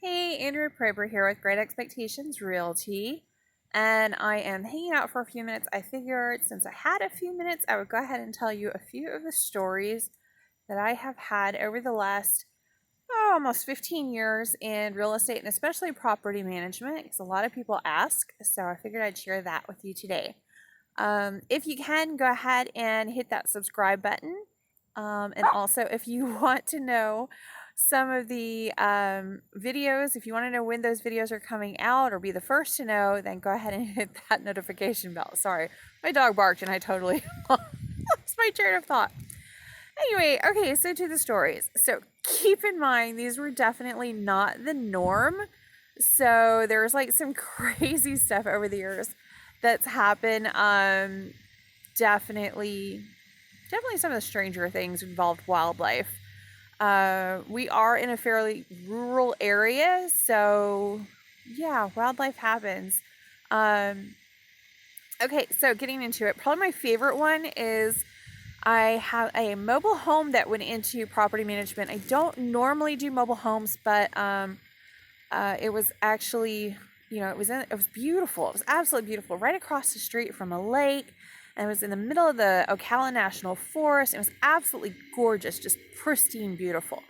Hey, Andrew Prober here with Great Expectations Realty, and I am hanging out for a few minutes. I figured since I had a few minutes, I would go ahead and tell you a few of the stories that I have had over the last almost 15 years in real estate and especially property management because a lot of people ask. So I figured I'd share that with you today. If you can, go ahead and hit that subscribe button. And also, if you want to know some of the videos, if you want to know when those videos are coming out or be the first to know, then go ahead and hit that notification bell. Sorry, my dog barked and I totally lost my train of thought. Anyway, okay, so to the stories. So keep in mind, these were definitely not the norm. So there's like some crazy stuff over the years that's happened. Definitely some of the stranger things involved wildlife. We are in a fairly rural area, so yeah, wildlife happens. Okay, so getting into it, probably my favorite one is I have a mobile home that went into property management. I don't normally do mobile homes, but it was actually, it was beautiful. It was absolutely beautiful, right across the street from a lake. And it was in the middle of the Ocala National Forest. It was absolutely gorgeous, just pristine, beautiful.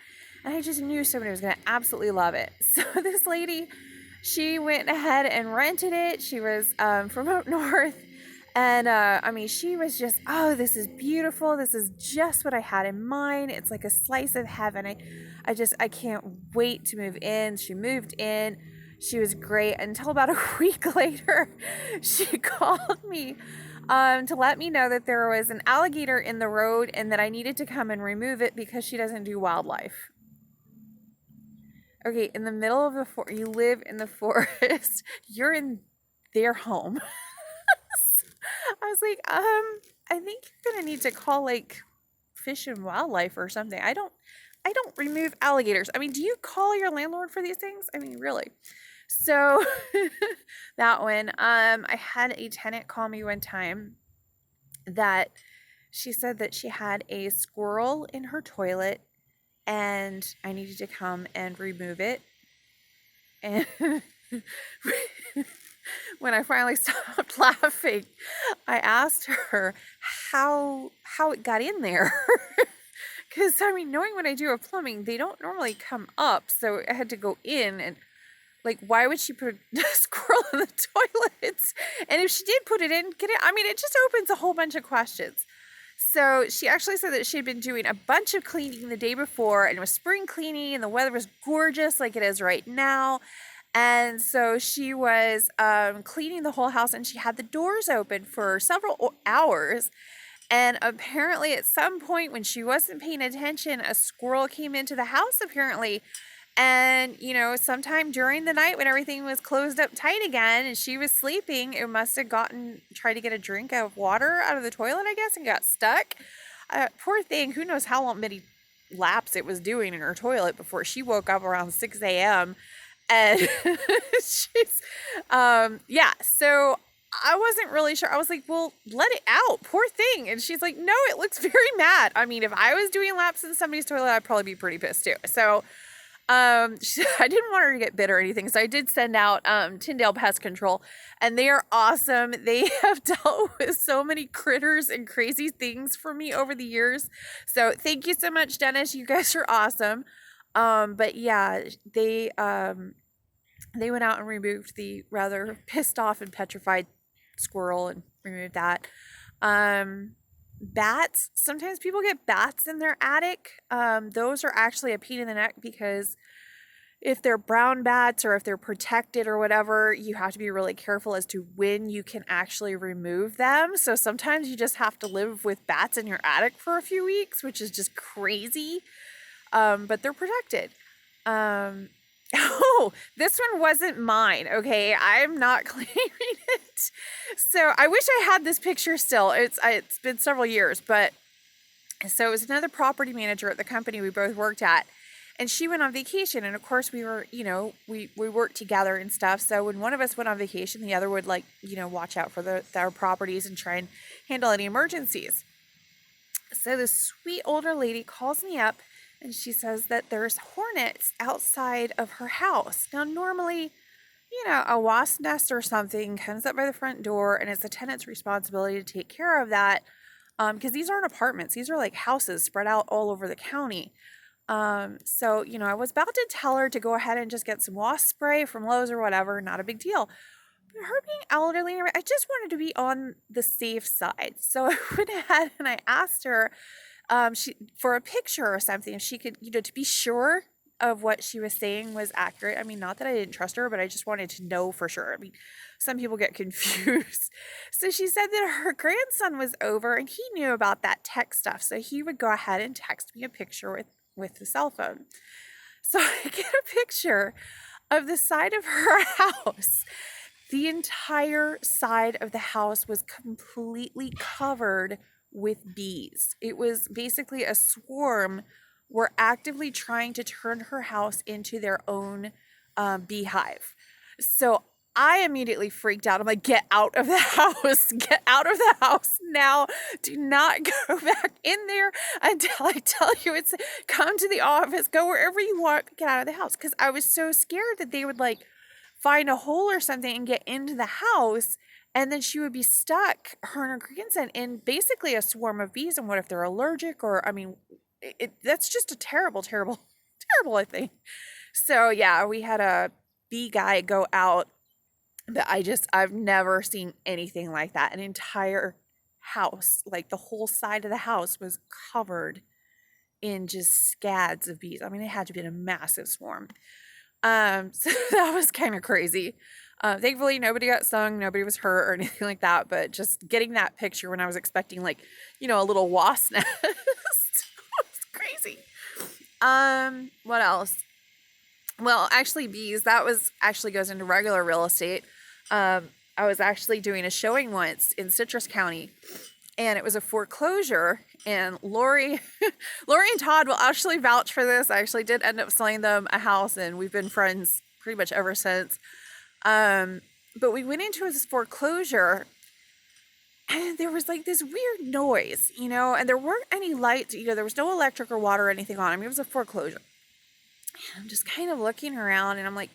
And I just knew somebody was going to absolutely love it. So this lady, she went ahead and rented it. She was from up north. And she was just, oh, this is beautiful. This is just what I had in mind. It's like a slice of heaven. I can't wait to move in. She moved in. She was great until about a week later, she called me to let me know that there was an alligator in the road and that I needed to come and remove it because she doesn't do wildlife. Okay, in the middle of the forest, you live in the forest, you're in their home. I was like, I think you're gonna need to call like Fish and Wildlife or something. I don't remove alligators. I mean, do you call your landlord for these things? I mean, really. So that one, I had a tenant call me one time that she said that she had a squirrel in her toilet and I needed to come and remove it. And when I finally stopped laughing, I asked her how it got in there. Because, knowing when I do a plumbing, they don't normally come up. So I had to go in and, like, why would she put a squirrel in the toilet? And if she did put it in, it just opens a whole bunch of questions. So she actually said that she had been doing a bunch of cleaning the day before and it was spring cleaning and the weather was gorgeous like it is right now. And so she was cleaning the whole house and she had the doors open for several hours. And apparently at some point when she wasn't paying attention, a squirrel came into the house apparently. And, sometime during the night when everything was closed up tight again and she was sleeping, it must have tried to get a drink of water out of the toilet, I guess, and got stuck. Poor thing, who knows how many laps it was doing in her toilet before she woke up around 6 a.m. And she's, so I wasn't really sure. I was like, well, let it out. Poor thing. And she's like, no, it looks very mad. I mean, if I was doing laps in somebody's toilet, I'd probably be pretty pissed too. So I didn't want her to get bit or anything. So I did send out Tyndale Pest Control and they are awesome. They have dealt with so many critters and crazy things for me over the years. So thank you so much, Dennis. You guys are awesome. But yeah, they went out and removed the rather pissed off and petrified squirrel and removed that. Bats, sometimes people get bats in their attic. Those are actually a pain in the neck because if they're brown bats or if they're protected or whatever, you have to be really careful as to when you can actually remove them. So sometimes you just have to live with bats in your attic for a few weeks, which is just crazy. But they're protected. Oh, this one wasn't mine. Okay, I'm not claiming it. So I wish I had this picture still. It's been several years, but so it was another property manager at the company we both worked at, and she went on vacation. And of course, we were, we worked together and stuff. So when one of us went on vacation, the other would watch out for our properties and try and handle any emergencies. So this sweet older lady calls me up And she says that there's hornets outside of her house. Now, normally, a wasp nest or something comes up by the front door, and it's the tenant's responsibility to take care of that. Because these aren't apartments, these are like houses spread out all over the county. So, I was about to tell her to go ahead and just get some wasp spray from Lowe's or whatever, not a big deal. But her being elderly, I just wanted to be on the safe side. So I went ahead and I asked her for a picture or something, if she could, to be sure of what she was saying was accurate. I mean, not that I didn't trust her, but I just wanted to know for sure. I mean, some people get confused. So she said that her grandson was over and he knew about that tech stuff. So he would go ahead and text me a picture with the cell phone. So I get a picture of the side of her house. The entire side of the house was completely covered with bees. It was basically a swarm were actively trying to turn her house into their own beehive. So I immediately freaked out. I'm like, get out of the house. Get out of the house now. Do not go back in there until I tell you it's come to the office. Go wherever you want. Get out of the house. Because I was so scared that they would find a hole or something and get into the house. And then she would be stuck, her and her grandson, in basically a swarm of bees. And what if they're allergic? Or, I mean, that's just a terrible, terrible, terrible thing. So, yeah, we had a bee guy go out. But I've never seen anything like that. An entire house, like the whole side of the house was covered in just scads of bees. I mean, it had to be a massive swarm. So that was kind of crazy. Thankfully, nobody got stung, nobody was hurt or anything like that. But just getting that picture when I was expecting a little wasp nest was crazy. What else? Well, actually, bees, that goes into regular real estate. I was actually doing a showing once in Citrus County, and it was a foreclosure, and Lori and Todd will actually vouch for this. I actually did end up selling them a house, and we've been friends pretty much ever since. But we went into this foreclosure, and there was this weird noise, and there weren't any lights, there was no electric or water or anything on. I mean, it was a foreclosure. And I'm just kind of looking around, and I'm like,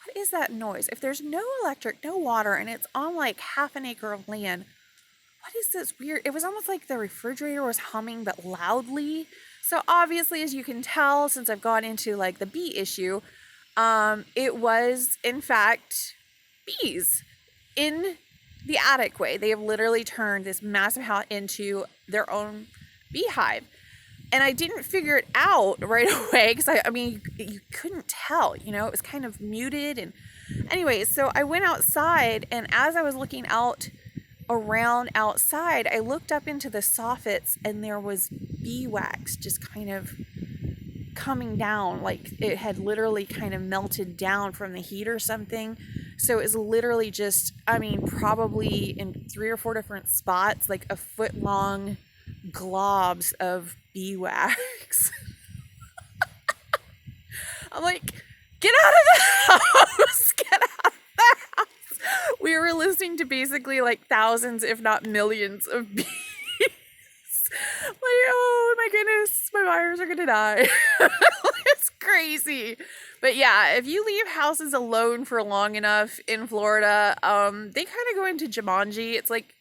what is that noise? If there's no electric, no water, and it's on half an acre of land, what is this weird? It was almost like the refrigerator was humming, but loudly. So obviously, as you can tell, since I've gone into the bee issue, it was in fact bees in the attic way. They have literally turned this massive house into their own beehive. And I didn't figure it out right away because you couldn't tell, it was kind of muted. And anyway, so I went outside, and as I was looking around outside, I looked up into the soffits, and there was bee wax just kind of coming down, like it had literally kind of melted down from the heat or something. So it was literally just, probably in 3 or 4 different spots, like a foot long globs of bee wax. I'm like, get out of the house! Get out of the house! We were listening to basically thousands, if not millions, of bees. Oh my goodness, my buyers are gonna die. It's crazy. But yeah, if you leave houses alone for long enough in Florida, they kind of go into Jumanji. It's like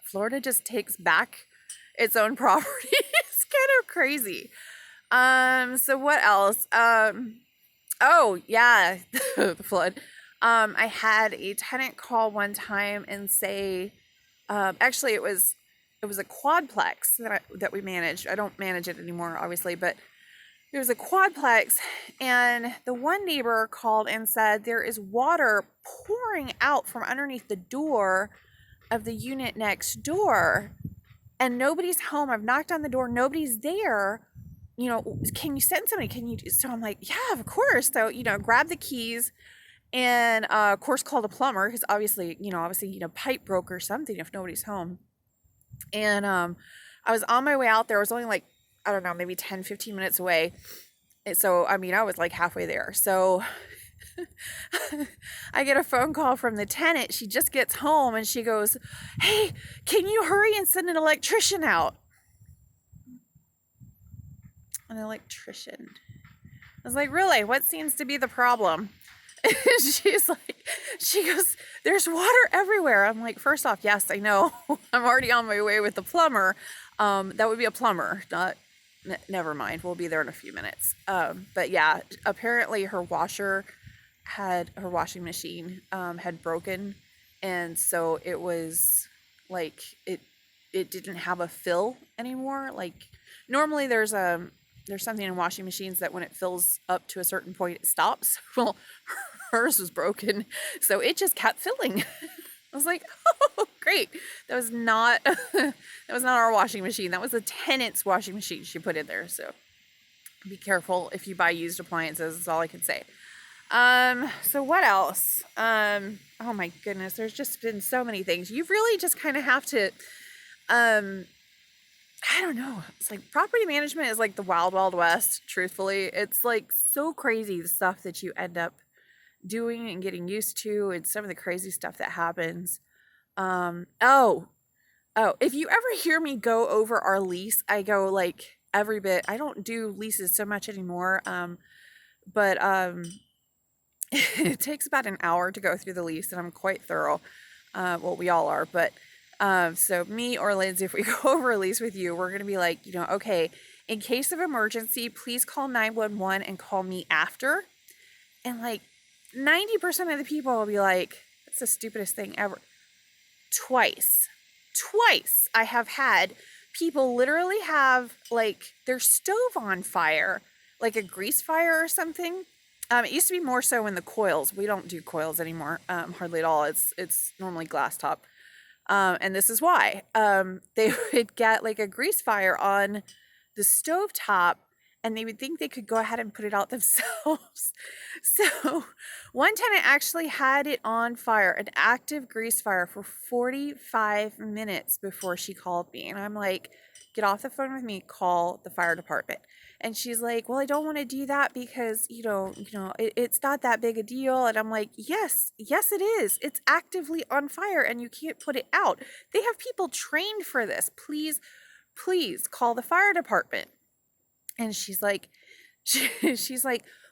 Florida just takes back its own property. It's kind of crazy. So what else? Oh yeah, the flood. I had a tenant call one time and say, actually it was a quadplex that we managed. I don't manage it anymore, obviously, but it was a quadplex, and the one neighbor called and said there is water pouring out from underneath the door of the unit next door, and nobody's home. I've knocked on the door, nobody's there. Can you send somebody? So I'm like, yeah, of course. So, grab the keys and, of course, called a plumber because obviously, pipe broke or something if nobody's home. And I was on my way out there. I was only I don't know, maybe 10, 15 minutes away. And so, I was halfway there. So I get a phone call from the tenant. She just gets home and she goes, hey, can you hurry and send an electrician out? an electrician. I was like, really? What seems to be the problem? And she goes, there's water everywhere. I'm like, first off, yes, I know. I'm already on my way with the plumber. That would be a plumber, not, never mind. We'll be there in a few minutes. But yeah, apparently her washing machine, had broken. And so it was like, it didn't have a fill anymore. Like normally there's something in washing machines that when it fills up to a certain point, it stops. Well, hers was broken, so it just kept filling. I was like, oh, great. That was not our washing machine. That was the tenant's washing machine she put in there. So be careful if you buy used appliances. That's all I can say. So what else? Oh my goodness, there's just been so many things. You really just kind of have to, I don't know. It's like property management is like the wild, wild west, truthfully. It's like so crazy, the stuff that you end up doing and getting used to, and some of the crazy stuff that happens. Oh, if you ever hear me go over our lease, I go like every bit. I don't do leases so much anymore. But it takes about an hour to go through the lease, and I'm quite thorough. Well, we all are, but so me or Lindsay, if we go over a lease with you, we're going to be like, okay, in case of emergency, please call 911 and call me after. And like 90% of the people will be like, that's the stupidest thing ever. Twice I have had people literally have like their stove on fire, like a grease fire or something. It used to be more so in the coils. We don't do coils anymore, hardly at all. It's normally glass top. And this is why. They would get like a grease fire on the stove top, and they would think they could go ahead and put it out themselves. So one time I actually had it on fire, an active grease fire, for 45 minutes before she called me. And I'm like, get off the phone with me, call the fire department. And she's like, well, I don't want to do that because, it's not that big a deal. And I'm like, yes, it is. It's actively on fire and you can't put it out. They have people trained for this. Please call the fire department. And she's like,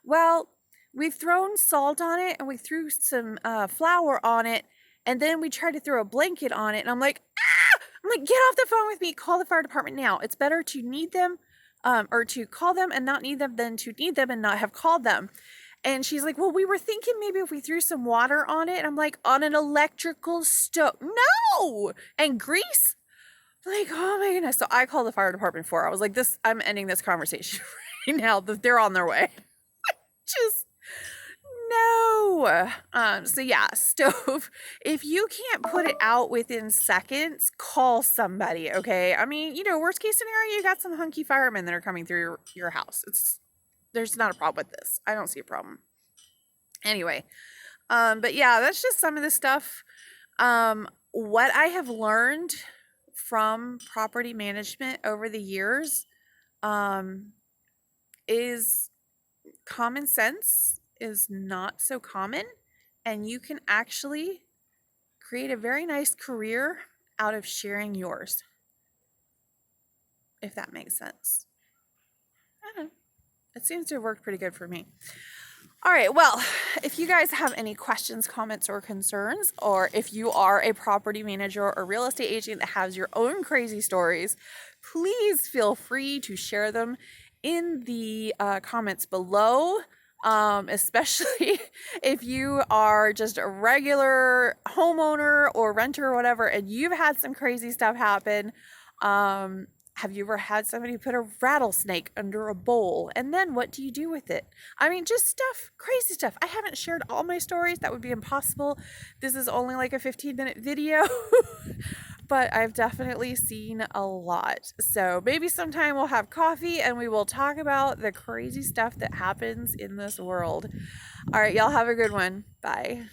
well, we've thrown salt on it and we threw some flour on it. And then we tried to throw a blanket on it. And I'm like, get off the phone with me. Call the fire department now. It's better to need them or to call them and not need them than to need them and not have called them. And she's like, well, we were thinking maybe if we threw some water on it. And I'm like, on an electrical stove? No! And grease? Like, oh my goodness. So I called the fire department for her. I was like, I'm ending this conversation right now. They're on their way. Just no. So yeah, stove. If you can't put it out within seconds, call somebody, okay? I mean, worst case scenario, you got some hunky firemen that are coming through your house. There's not a problem with this. I don't see a problem. Anyway, but yeah, that's just some of the stuff. What I have learned from property management over the years is common sense is not so common, and you can actually create a very nice career out of sharing yours, if that makes sense. I don't know. It seems to have worked pretty good for me. All right, well, if you guys have any questions, comments, or concerns, or if you are a property manager or real estate agent that has your own crazy stories, please feel free to share them in the comments below, especially if you are just a regular homeowner or renter or whatever, and you've had some crazy stuff happen. Have you ever had somebody put a rattlesnake under a bowl? And then what do you do with it? I mean, just stuff, crazy stuff. I haven't shared all my stories. That would be impossible. This is only like a 15-minute video, but I've definitely seen a lot. So maybe sometime we'll have coffee and we will talk about the crazy stuff that happens in this world. All right, y'all have a good one. Bye.